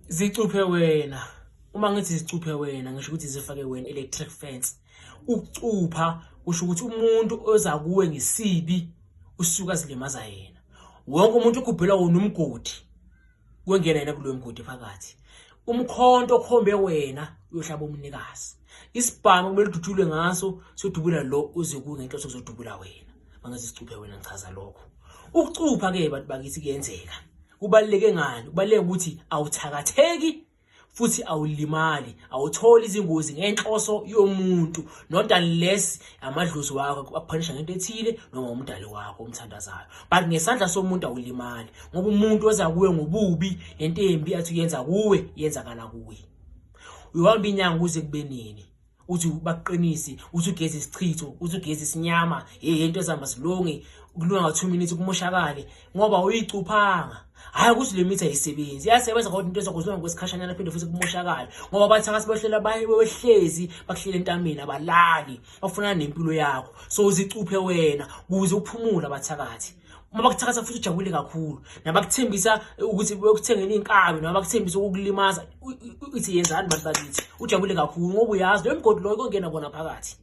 Zicuphe wena. Uma ngithi zicuphe wena ngisho ukuthi zifake wena electric fence. Ukucupha kusho ukuthi umuntu oza kuwe ngesibi usuka zilimaza yena. Wonke umuntu ogubhela wona umgodi kwengena yena kuloyo mgodi phakathi. Umkhonto okhombe wena uyohlaba umnikazi. Isibhamu kumele udutshulwe ngaso siyodubula lo uze kuwe ngenhloso kuzodubula wena. Mangazi sicuphe wena ngichaza lokho. Ukucupha ke bantu bakithi kuyenzeka. Kubaleke ngani? Kubaleke ukuthi awuthakatheki futhi awulimali, awutholi izingozi ngenhloso yomuntu, not unless amadlozi wakho akuphanisha ngento ethile noma umdali wakho omthandazayo. But ngesandla somuntu awulimali ngoba umuntu oza kuwe ngobubi lento embi athi uyenza kuwe yenzakala kuwe. Uyihamba inyanga uze kube nini? Uthi baqinisi, uthi ugeze isichitho, uthi ugeze isinyama, into ezihamba zilonge, kulunga nga 2 minutes kumoshakale ngoba uyicuphanga. Hayi ukuthi le mithi ayisebenzi. Iyasebenza kodwa into ezokuzona kwesikhashanyana phinde futhi kumoshakala ngoba bathi akasibehlela bayehlezi bakuhlela entameni abalali bafuna nempilo yakho. So uzicuphe wena ukuze uphumule abathakathi. Uma bakuthakatha futhi ujabule kakhulu nabakuthembisa ukuthi bayokuthengela inkabi noma bakuthembisa ukukulimaza uthi yenzani basakithi ujabule kakhulu ngoba uyazi lo mgodi lo kongena kona phakathi.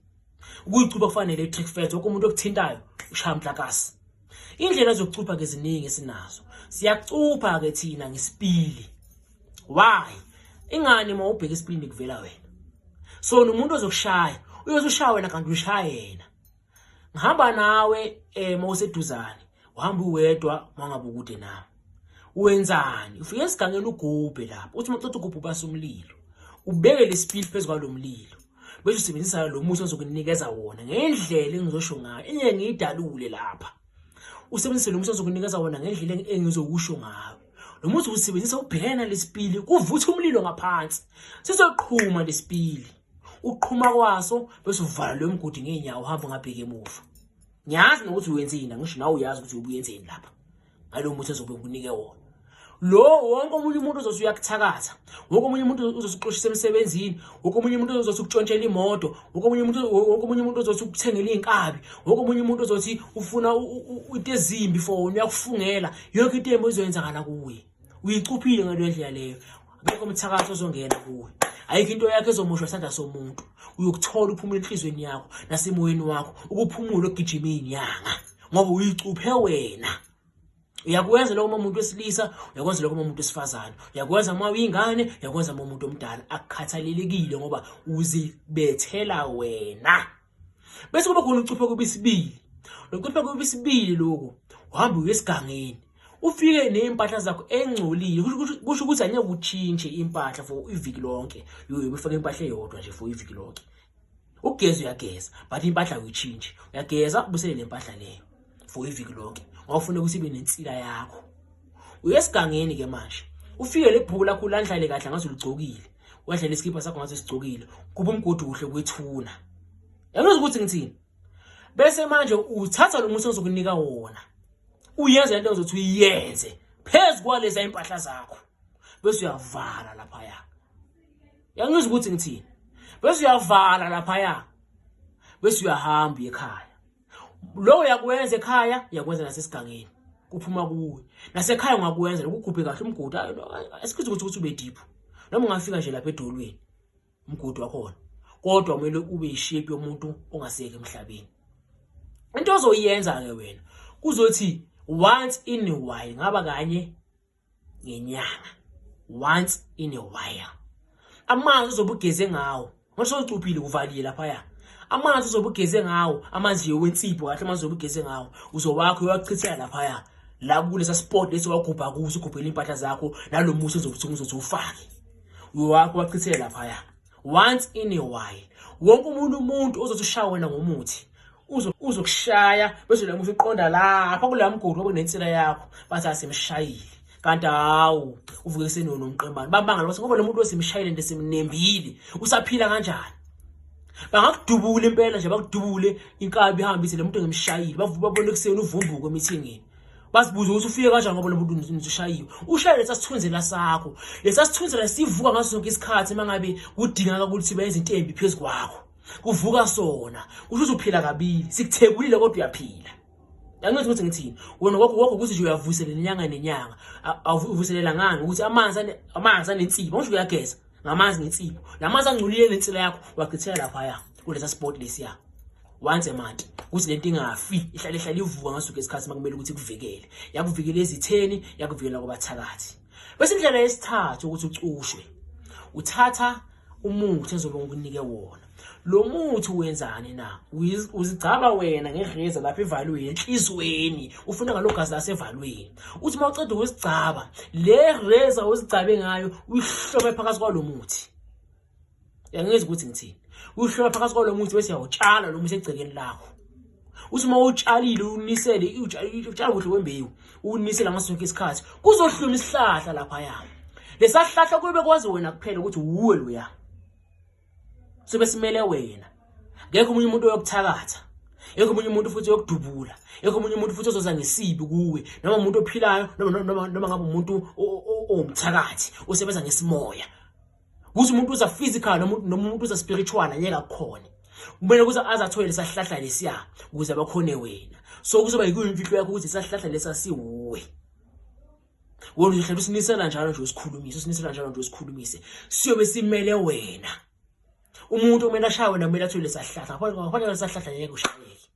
Ukuyicuba kufanele electric fence wonke umuntu okuthintayo ushaya umhlakasi. Indlela zokucupha ke ziningi esinazo. Siyacupha ke thina ngesipili. Why? Ingani uma ubheka isipili kuvela wena. So umuntu ozokushaya, uyozushaya wena kanti ushaya yena. Ngihamba nawe mawuseduzane, uhamba uwedwa mangabe ukude nawe. Uwenzani? Ufike esigangeni ugubhe lapho. Uthi maqeda ugubha ubasa umlilo. Ubeke lesipili phezulu kwalomlilo. Bese usebenzisa lo muthi ozokunikeza wona ngendlela engizosho ngayo. Enye ngiyidalule lapha. Usebenzise lo muthi ozokunikeza wona ngendlela engizokusho ngayo. Lo muthi usebenzisa ubhena lesipili kuvutha umlilo ngaphansi. Sizoqhuma lesipili. Uqhuma kwaso bese uvala lo mgodi ngeenyawo uhamba ngabheke emuva. Ngiyazi nokuthi wenzeni ngisho nawe uyazi ukuthi ubuyenzeni lapha. Ngalo muthi ozobe ngikunike wona. Lo wonke omunye umuntu ozothi uyakuthakatha. Wonke omunye umuntu ozosuqoshisa emsebenzini, wonke omunye umuntu ozothi ukutshontshela imoto, wonke omunye umuntu ozothi ukuthengela inkabi, wonke omunye umuntu ozothi ufuna into ezimbi for wona uyakufungela. Yonke into embi izoyenzakala kuwe. Uyicuphile ngale ndlela leyo. Akekho umthakatho ozongena kuwe. Ayikho into yakhe ezomoshwa isandla somuntu. Uyokuthola uphumule enhlizweni yakho nasemoyeni wakho ukuphumula ogijimini yanga ngoba uyicuphe wena. Uyakwenza lokho umuntu wesilisa, uyakwenza lokho umuntu wesifazane, uyakwenza uma uyingane, uyakwenza uma umuntu omdala, akukhathalelekile ngoba uzibethela wena. Bese kuba khona ucuphe kubisibili. Lo cuphe kubisibili lokho uhamba uyesigangeni. Ufike nempahla zakho engcolile, kusho ukuthi anyeke utshintshe impahla for iviki lonke. Uyifake impahla eyodwa nje for iviki lonke. Ugeza uyageza, but impahla uyitshintshe. Uyageza ubusele lempahla leyo for iviki lonke. Ngawufuna ukuthi ibe nensila yakho. Uyesigangeni ke manje. Ufike lebhuku lakho landlale kahle ngathi uligcokile. Wadlela iskipa sakho ngathi sigcokile. Kuba umgodi uhle kwethuna. Yazi ukuthi ngithini? Bese manje uthatha lo muthi ozokunika wona. Uyenza into ozothi uyenze phezulu leza impahla zakho. Bese uyavala lapha ya. Yazi ukuthi ngithini? Bese uyavala lapha ya. Bese uyahamba ekhaya. Lo uyakwenza ekhaya, uyakwenza nasesigangeni. Kuphuma kuwe. Nasekhaya ungakwenza lokugubhe kahle umgodi. Asikhithi ukuthi ube deep. Noma ungafika nje lapha edolweni. Umgodi wakhona. Kodwa kumele ube ishape yomuntu ongaseke emhlabeni. Into ozoyenza ke wena kuzothi once in a while ngaba kanye ngenyanga. Once in a while. Amanzi uzobugeze ngawo. Ngisho ucuphile uvalile lapha ya. Amanzi uzobugeze ngawo, amanzi wensipho kahle amanzi uzobugeze ngawo. Uzowakho uyachithela lapha ya. La kulesa sport lesi wagubha kuzo ugubhela impahla zakho nalomuthi uzothi ufake. Uyowakho wachithela lapha ya. Once in a while. Wonke umuntu ozothi ushaya wena ngomuthi uzokushaya bese la muthi uqonda lapha kula mgodi okunensila yakho bathi asemshayile. Kanti hawu uvuke senono umqembane. Bambanga bathi ngoba lo muntu osemshayile into esemnembile usaphila kanjani? Bangakudubula impela nje bakudubule inkabi ihambise le muntu ngemshayile babone kuseni uvumbuko emithingini. Basibuza ukuthi ufike kanjani ngoba lo muntu ushayiwe. Ushaye lesasithunzela sakho. Lesasithunzela sivuka ngaso sonke isikhathi mangabe kudingeka ukuthi benze intembi phezulu kwakho. Kuvuka sona. Kusho uphila kabili. Sikuthebulile kodwa uyaphila. Angithi ukuthi ngithini wena wakho ukuthi nje uyavuselela inyanga nenyanga awuvuselela ngani ukuthi amanzi anensipho ngisho uyageza ngamanzi nensipho lamanzi angcolile lensila yakho wagcithela lapha ya kulesa sport lesiya once a month ukuthi lento ingafi ihlala ivuka ngasuke isikhathi makumele ukuthi kuvikele yakuvikela ezitheni yakuvikela kwabathakathi bese indlela yesithathu ukuthi ucushwe uthatha umuthi ezobe ngikunike wona lo muthi wenzani na uzigcaba wena ngereza lapha evalweni enhlizweni ufuna ngalogazi lasevalweni uthi mawuceda ukuzigcaba le reza uzigcabe ngayo uyihlobe phakathi kwalo muthi yangenza ukuthi ngithini uyihlobe phakathi kwalo muthi bese uyawutshala lo muthi egcekeni lakho uthi mawutshalile unisele utshala kuhle kwembewu unisele ngasonke isikhathi kuzohluma isihlahla lapha ya lesahlahla kube kwazi wena kuphela ukuthi uwe loya sobe simele wena ngeke umunye umuntu oyokuthakatha ngeke umunye umuntu futhi oyokudubula ngeke umunye umuntu futhi ozoza ngesibi kuwe noma umuntu ophilayo noma ngabe umuntu omthakathi osebenza ngesimoya kuthi umuntu uza physical noma umuntu uza spiritual anyeka kukhona kumele ukuthi azathole lesahlahla lesiya ukuze abakhone wena so kuzoba yikuyimfihlo yakho ukuthi isahlahla lesa siwuwe wona uhlala usinisela njalo nje usikhulumise siyobe simele wena umuntu omela shawe namela athole lesahlahla ngaphandle lesahlahla yeke ushayeke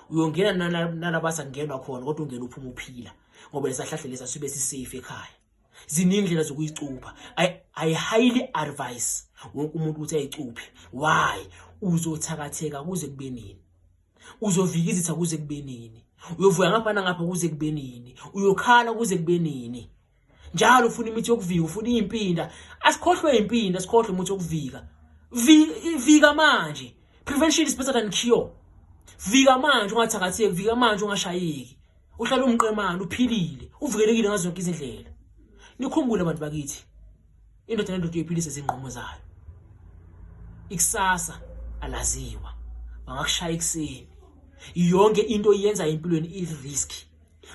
uyongena nalabasa kungenwa khona kodwa ungena uphuma uphila ngoba lesahlahla lesa sibe sisafe ekhaya ziningi indlela zokuyicupha I highly advise wonke umuntu ukuthi ayicuphe why uzothakatheka kuze kube nini uzovika izitha kuze kube nini uyovuka ngapha kuze kube nini uyokhala kuze kube nini njalo ufuna imithi yokuvika ufuna impinda asikhohlwe impinda asikhohlwe umuthi yokuvika vika manje prevention is better than cure vika manje ungathakatheki vika manje ungashayeki uhlala umqemane uphilile uvikelekile ngazo zonke izindlela nikhumbule abantu bakithi indoda nendoda iyophilisa izingqomo zayo ikusasa alaziwa bangakushaya ekseni yonke into oyenza empilweni i-risk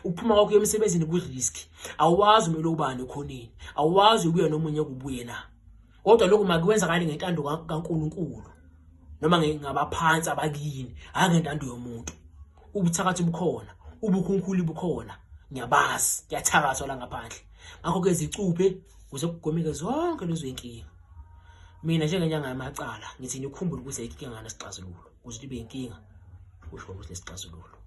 ukuphuma kwakho emsebenzini ku-risk awazi umelo ubani ekhoneni awazi ukuya nomunye kubuye na kodwa lokho makwenza kanye ngentando kaNkuluNkulu noma ngabaphansi abakini hayi ngentando yomuntu ubuthakathi bukhona ubukhulunkulu bukhona ngiyabazi kuyathakathwa la ngaphandle ngakho ke zicuphe kuze kugomeke zonke lezo inkinga mina njengenyanga yamacala ngithi nikhumbule ukuthi ayikho inkinga nesixazululo ukuthi libe inkinga usho ukuthi nesixazululo